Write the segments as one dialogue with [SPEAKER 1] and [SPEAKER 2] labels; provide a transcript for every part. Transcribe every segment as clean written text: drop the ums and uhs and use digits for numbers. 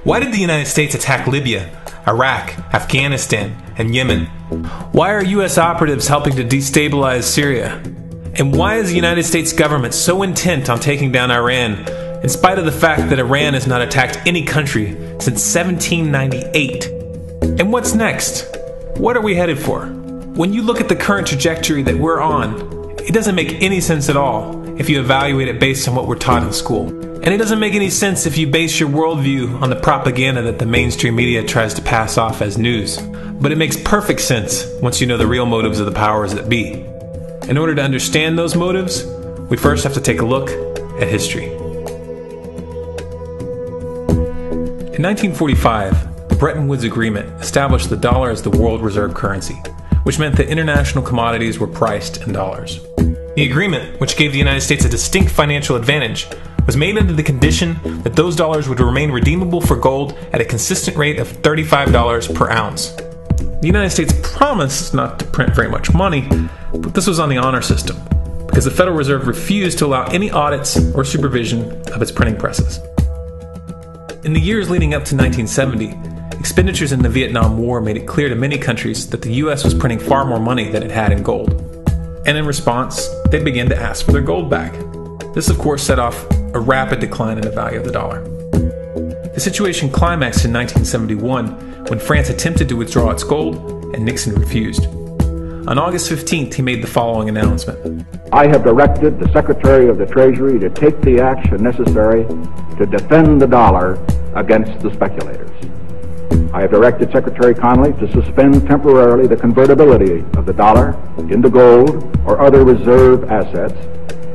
[SPEAKER 1] Why did the United States attack Libya, Iraq, Afghanistan, and Yemen? Why are U.S. operatives helping to destabilize Syria? And why is the United States government so intent on taking down Iran, in spite of the fact that Iran has not attacked any country since 1798? And what's next? What are we headed for? When you look at the current trajectory that we're on, it doesn't make any sense at all if you evaluate it based on what we're taught in school. And it doesn't make any sense if you base your worldview on the propaganda that the mainstream media tries to pass off as news. But it makes perfect sense once you know the real motives of the powers that be. In order to understand those motives, we first have to take a look at history. In 1945, the Bretton Woods Agreement established the dollar as the world reserve currency, which meant that international commodities were priced in dollars. The agreement, which gave the United States a distinct financial advantage, was made under the condition that those dollars would remain redeemable for gold at a consistent rate of $35 per ounce. The United States promised not to print very much money, but this was on the honor system, because the Federal Reserve refused to allow any audits or supervision of its printing presses. In the years leading up to 1970, expenditures in the Vietnam War made it clear to many countries that the U.S. was printing far more money than it had in gold. And in response, they began to ask for their gold back. This, of course, set off a rapid decline in the value of the dollar. The situation climaxed in 1971 when France attempted to withdraw its gold and Nixon refused. On August 15th, he made the following announcement.
[SPEAKER 2] I have directed the Secretary of the Treasury to take the action necessary to defend the dollar against the speculators. I have directed Secretary Connally to suspend temporarily the convertibility of the dollar into gold or other reserve assets,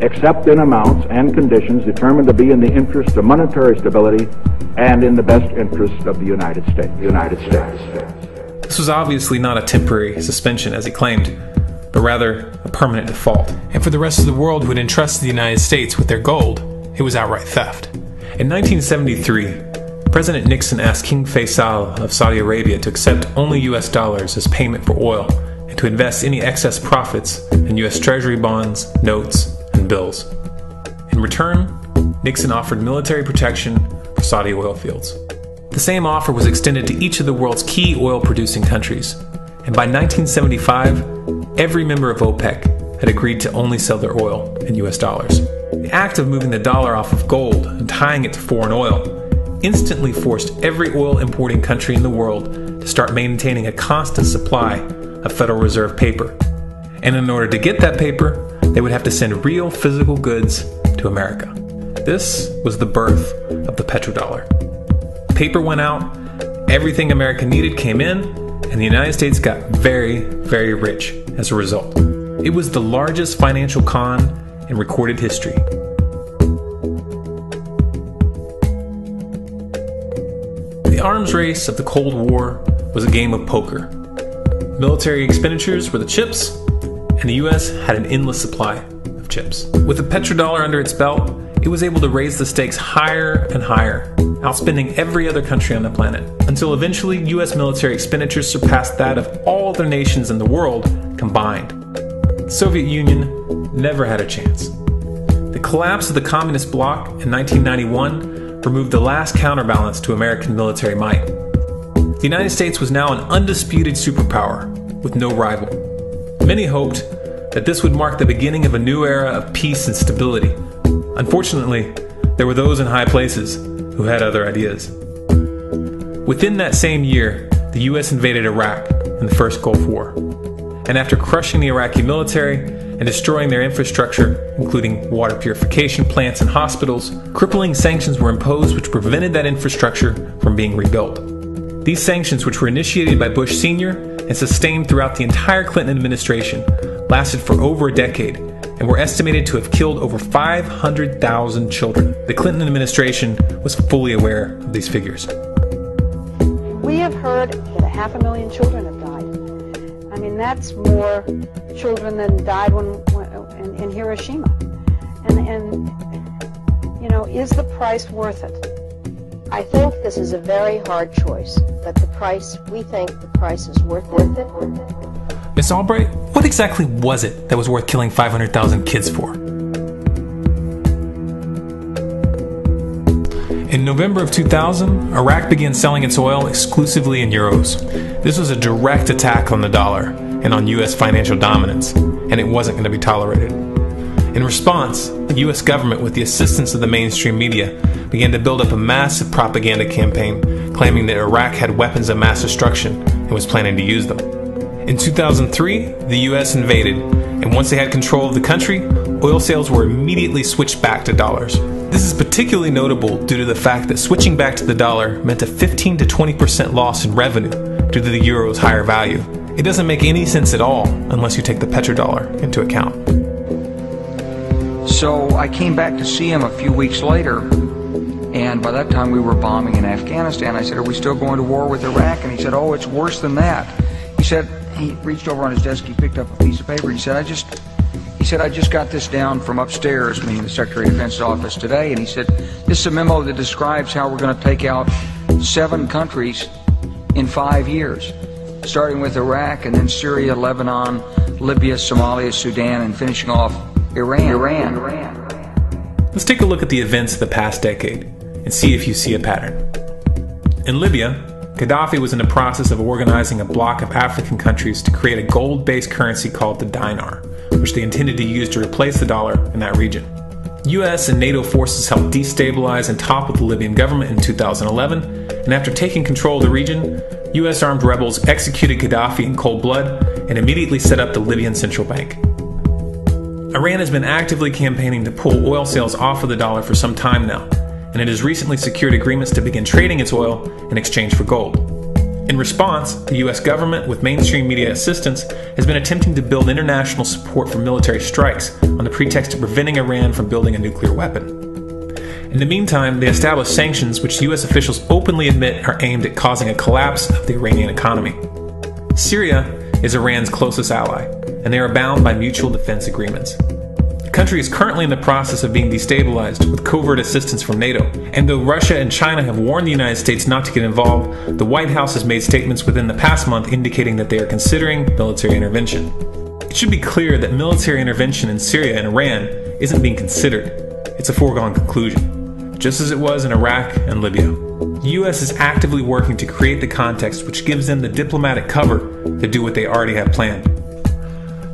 [SPEAKER 2] except in amounts and conditions determined to be in the interest of monetary stability and in the best interest of the United States.
[SPEAKER 1] This was obviously not a temporary suspension, as he claimed, but rather a permanent default. And for the rest of the world who had entrusted the United States with their gold, it was outright theft. In 1973, President Nixon asked King Faisal of Saudi Arabia to accept only US dollars as payment for oil and to invest any excess profits in US Treasury bonds, notes, and bills. In return, Nixon offered military protection for Saudi oil fields. The same offer was extended to each of the world's key oil-producing countries, and by 1975, every member of OPEC had agreed to only sell their oil in US dollars. The act of moving the dollar off of gold and tying it to foreign oil instantly forced every oil-importing country in the world to start maintaining a constant supply of Federal Reserve paper. And in order to get that paper, they would have to send real physical goods to America. This was the birth of the petrodollar. Paper went out, everything America needed came in, and the United States got very, very rich as a result. It was the largest financial con in recorded history. The arms race of the Cold War was a game of poker. Military expenditures were the chips, and the US had an endless supply of chips. With the petrodollar under its belt, it was able to raise the stakes higher and higher, outspending every other country on the planet, until eventually US military expenditures surpassed that of all other nations in the world combined. The Soviet Union never had a chance. The collapse of the communist bloc in 1991 removed the last counterbalance to American military might. The United States was now an undisputed superpower with no rival. Many hoped that this would mark the beginning of a new era of peace and stability. Unfortunately, there were those in high places who had other ideas. Within that same year, the US invaded Iraq in the first Gulf War. And after crushing the Iraqi military and destroying their infrastructure, including water purification plants and hospitals, crippling sanctions were imposed which prevented that infrastructure from being rebuilt. These sanctions, which were initiated by Bush Sr. and sustained throughout the entire Clinton administration, lasted for over a decade and were estimated to have killed over 500,000 children. The Clinton administration was fully aware of these figures.
[SPEAKER 3] We have heard that 500,000 children have died. I mean, that's more children than died in Hiroshima. And you know, is the price worth it?
[SPEAKER 4] I think this is a very hard choice, but we think the price is worth it.
[SPEAKER 1] Miss Albright, what exactly was it that was worth killing 500,000 kids for? In November of 2000, Iraq began selling its oil exclusively in euros. This was a direct attack on the dollar and on U.S. financial dominance, and it wasn't going to be tolerated. In response, the U.S. government, with the assistance of the mainstream media, began to build up a massive propaganda campaign claiming that Iraq had weapons of mass destruction and was planning to use them. In 2003, the U.S. invaded, and once they had control of the country, oil sales were immediately switched back to dollars. This is particularly notable due to the fact that switching back to the dollar meant a 15 to 20% loss in revenue due to the euro's higher value. It doesn't make any sense at all unless you take the petrodollar into account.
[SPEAKER 5] So I came back to see him a few weeks later, and by that time we were bombing in Afghanistan. I said, "Are we still going to war with Iraq?" And he said, "Oh, it's worse than that." He said, he reached over on his desk, he picked up a piece of paper, he said, I just got this down from upstairs, meaning the Secretary of Defense's office today, and he said, "This is a memo that describes how we're going to take out 7 countries in 5 years, starting with Iraq and then Syria, Lebanon, Libya, Somalia, Sudan, and finishing off Iran."
[SPEAKER 1] Let's take a look at the events of the past decade and see if you see a pattern. In Libya, Gaddafi was in the process of organizing a bloc of African countries to create a gold-based currency called the dinar, which they intended to use to replace the dollar in that region. US and NATO forces helped destabilize and topple the Libyan government in 2011, and after taking control of the region, US armed rebels executed Gaddafi in cold blood and immediately set up the Libyan Central Bank. Iran has been actively campaigning to pull oil sales off of the dollar for some time now, and it has recently secured agreements to begin trading its oil in exchange for gold. In response, the US government, with mainstream media assistance, has been attempting to build international support for military strikes on the pretext of preventing Iran from building a nuclear weapon. In the meantime, they established sanctions which US officials openly admit are aimed at causing a collapse of the Iranian economy. Syria is Iran's closest ally, and they are bound by mutual defense agreements. The country is currently in the process of being destabilized with covert assistance from NATO, and though Russia and China have warned the United States not to get involved, the White House has made statements within the past month indicating that they are considering military intervention. It should be clear that military intervention in Syria and Iran isn't being considered. It's a foregone conclusion, just as it was in Iraq and Libya. The US is actively working to create the context which gives them the diplomatic cover to do what they already have planned.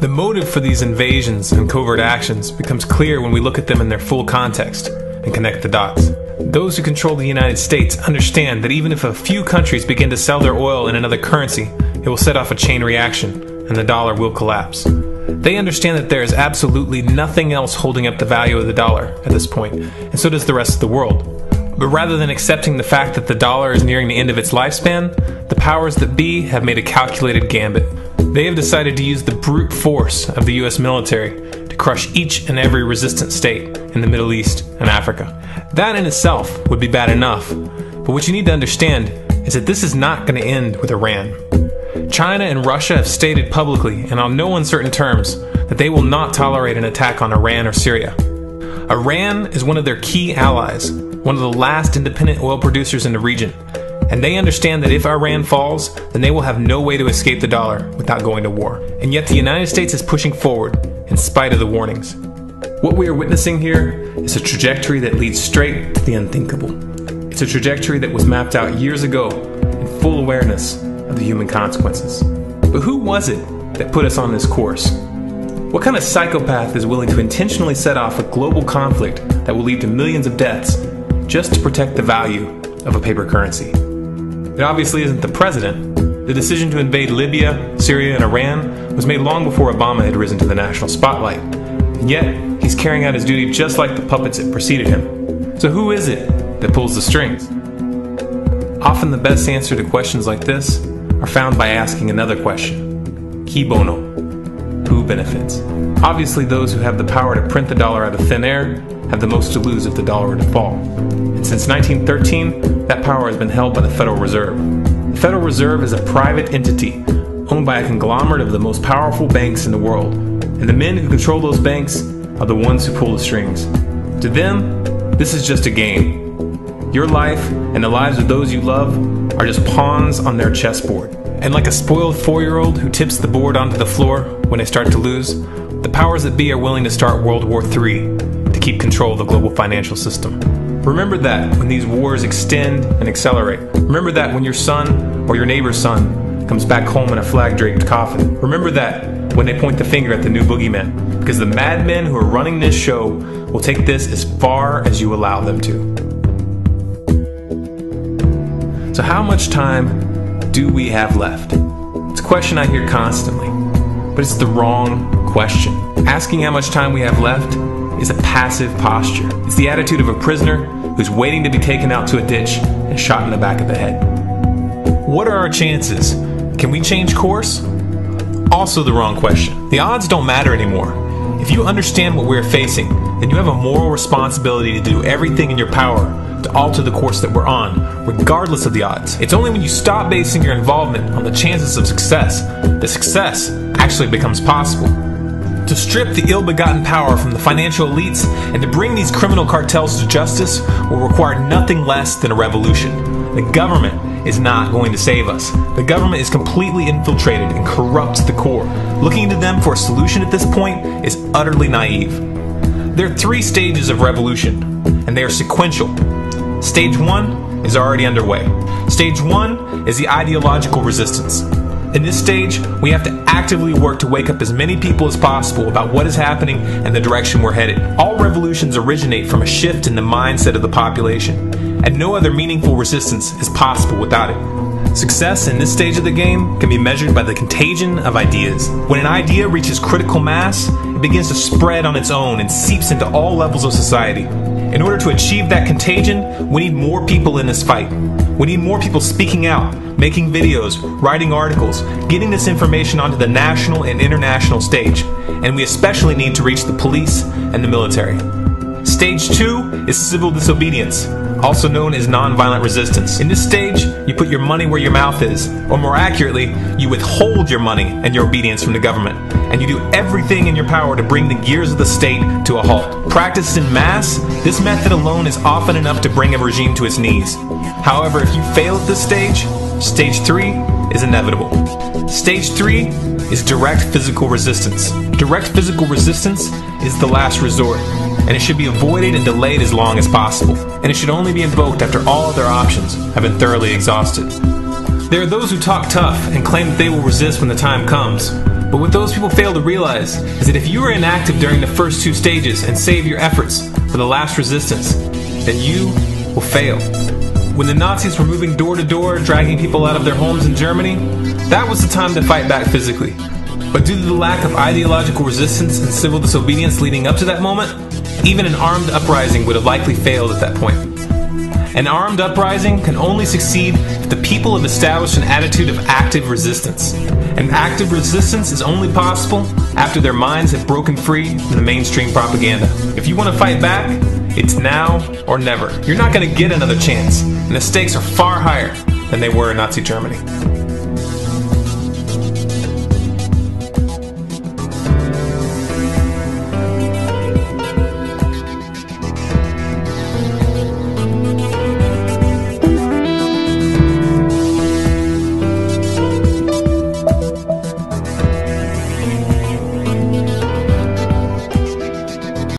[SPEAKER 1] The motive for these invasions and covert actions becomes clear when we look at them in their full context and connect the dots. Those who control the United States understand that even if a few countries begin to sell their oil in another currency, it will set off a chain reaction and the dollar will collapse. They understand that there is absolutely nothing else holding up the value of the dollar at this point, and so does the rest of the world. But rather than accepting the fact that the dollar is nearing the end of its lifespan, the powers that be have made a calculated gambit. They have decided to use the brute force of the US military to crush each and every resistant state in the Middle East and Africa. That in itself would be bad enough, but what you need to understand is that this is not going to end with Iran. China and Russia have stated publicly and on no uncertain terms that they will not tolerate an attack on Iran or Syria. Iran is one of their key allies, one of the last independent oil producers in the region, and they understand that if Iran falls, then they will have no way to escape the dollar without going to war. And yet the United States is pushing forward in spite of the warnings. What we are witnessing here is a trajectory that leads straight to the unthinkable. It's a trajectory that was mapped out years ago in full awareness of the human consequences. But who was it that put us on this course? What kind of psychopath is willing to intentionally set off a global conflict that will lead to millions of deaths just to protect the value of a paper currency? It obviously isn't the president. The decision to invade Libya, Syria, and Iran was made long before Obama had risen to the national spotlight. And yet, he's carrying out his duty just like the puppets that preceded him. So who is it that pulls the strings? Often the best answer to questions like this are found by asking another question. Qui bono? Who benefits? Obviously, those who have the power to print the dollar out of thin air have the most to lose if the dollar were to fall. And since 1913, that power has been held by the Federal Reserve. The Federal Reserve is a private entity owned by a conglomerate of the most powerful banks in the world. And the men who control those banks are the ones who pull the strings. To them, this is just a game. Your life and the lives of those you love are just pawns on their chessboard. And like a spoiled 4-year-old who tips the board onto the floor when they start to lose, the powers that be are willing to start World War III to keep control of the global financial system. Remember that when these wars extend and accelerate. Remember that when your son or your neighbor's son comes back home in a flag-draped coffin. Remember that when they point the finger at the new boogeyman, because the madmen who are running this show will take this as far as you allow them to. So how much time do we have left? It's a question I hear constantly, but it's the wrong question. Asking how much time we have left is a passive posture. It's the attitude of a prisoner who's waiting to be taken out to a ditch and shot in the back of the head. What are our chances? Can we change course? Also the wrong question. The odds don't matter anymore. If you understand what we're facing, then you have a moral responsibility to do everything in your power to alter the course that we're on, regardless of the odds. It's only when you stop basing your involvement on the chances of success that success actually becomes possible. To strip the ill-begotten power from the financial elites and to bring these criminal cartels to justice will require nothing less than a revolution. The government is not going to save us. The government is completely infiltrated and corrupt to the core. Looking to them for a solution at this point is utterly naive. There are 3 stages of revolution, and they are sequential. Stage 1 is already underway. Stage 1 is the ideological resistance. In this stage, we have to actively work to wake up as many people as possible about what is happening and the direction we're headed. All revolutions originate from a shift in the mindset of the population, and no other meaningful resistance is possible without it. Success in this stage of the game can be measured by the contagion of ideas. When an idea reaches critical mass, it begins to spread on its own and seeps into all levels of society. In order to achieve that contagion, we need more people in this fight. We need more people speaking out, making videos, writing articles, getting this information onto the national and international stage. And we especially need to reach the police and the military. Stage 2 is civil disobedience, also known as nonviolent resistance. In this stage, you put your money where your mouth is, or more accurately, you withhold your money and your obedience from the government, and you do everything in your power to bring the gears of the state to a halt. Practiced in mass, this method alone is often enough to bring a regime to its knees. However, if you fail at this stage, Stage 3 is inevitable. Stage 3 is direct physical resistance. Direct physical resistance is the last resort, and it should be avoided and delayed as long as possible. And it should only be invoked after all other options have been thoroughly exhausted. There are those who talk tough and claim that they will resist when the time comes. But what those people fail to realize is that if you are inactive during the first 2 stages and save your efforts for the last resistance, then you will fail. When the Nazis were moving door to door, dragging people out of their homes in Germany, that was the time to fight back physically. But due to the lack of ideological resistance and civil disobedience leading up to that moment, even an armed uprising would have likely failed at that point. An armed uprising can only succeed if the people have established an attitude of active resistance. And active resistance is only possible after their minds have broken free from the mainstream propaganda. If you want to fight back, it's now or never. You're not going to get another chance, and the stakes are far higher than they were in Nazi Germany.